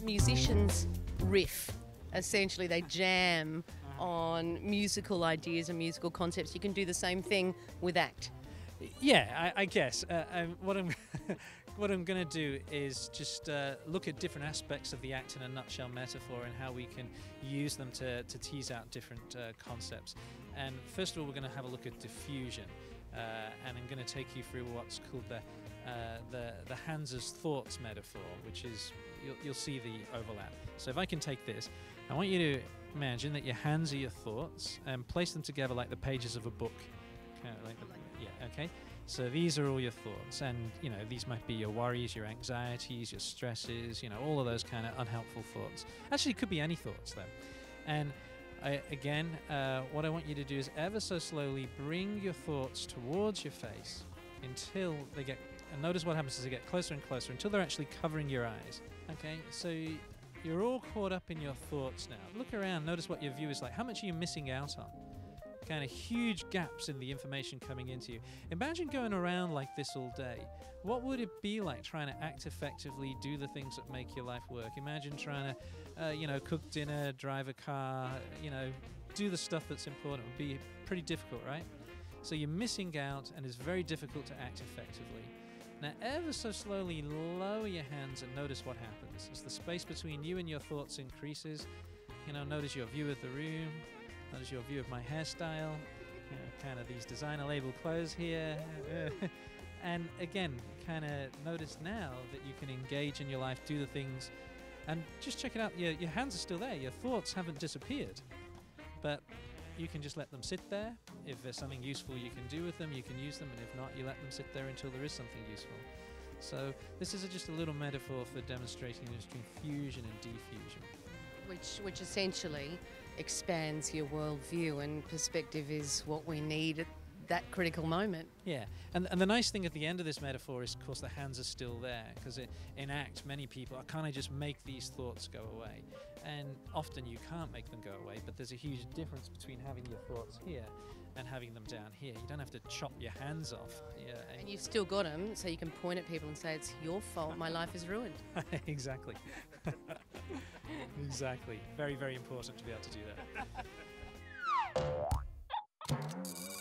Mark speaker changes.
Speaker 1: musicians riff. Essentially, they jam on musical ideas and musical concepts. You can do the same thing with act.
Speaker 2: Yeah, I guess. What I'm what I'm going to do is just look at different aspects of the act in a nutshell metaphor and how we can use them to tease out different concepts. And first of all, we're going to have a look at diffusion, and I'm going to take you through what's called the hands as thoughts metaphor, which is you'll see the overlap. So if I can take this, I want you to imagine that your hands are your thoughts and place them together like the pages of a book. Kind of like yeah, okay. So these are all your thoughts, and you know these might be your worries, your anxieties, your stresses, you know, all of those kind of unhelpful thoughts. Actually, it could be any thoughts though. And again, what I want you to do is ever so slowly bring your thoughts towards your face until they get, and notice what happens as they get closer and closer until they're actually covering your eyes. Okay, so you're all caught up in your thoughts now. Look around, notice what your view is like. How much are you missing out on? Kind of huge gaps in the information coming into you. Imagine going around like this all day. What would it be like trying to act effectively, do the things that make your life work? Imagine trying to, cook dinner, drive a car, do the stuff that's important. It would be pretty difficult, right? So you're missing out, and it's very difficult to act effectively. Now, ever so slowly lower your hands and notice what happens. As the space between you and your thoughts increases, notice your view of the room. Notice your view of my hairstyle, kind of these designer label clothes here. And again, kind of notice now that you can engage in your life, do the things, and just check it out. Your hands are still there. Your thoughts haven't disappeared. But you can just let them sit there. If there's something useful you can do with them, you can use them. And if not, you let them sit there until there is something useful. So this is just a little metaphor for demonstrating between fusion and diffusion.
Speaker 1: Which essentially expands your worldview, and perspective is what we need at that critical moment.
Speaker 2: Yeah, and the nice thing at the end of this metaphor is, of course, the hands are still there, because in act, many people can't I just make these thoughts go away? And often you can't make them go away, but there's a huge difference between having your thoughts here and having them down here. You don't have to chop your hands off. Yeah,
Speaker 1: and you've still got them, so you can point at people and say, it's your fault, my life is ruined.
Speaker 2: Exactly. Exactly. Very, very important to be able to do that.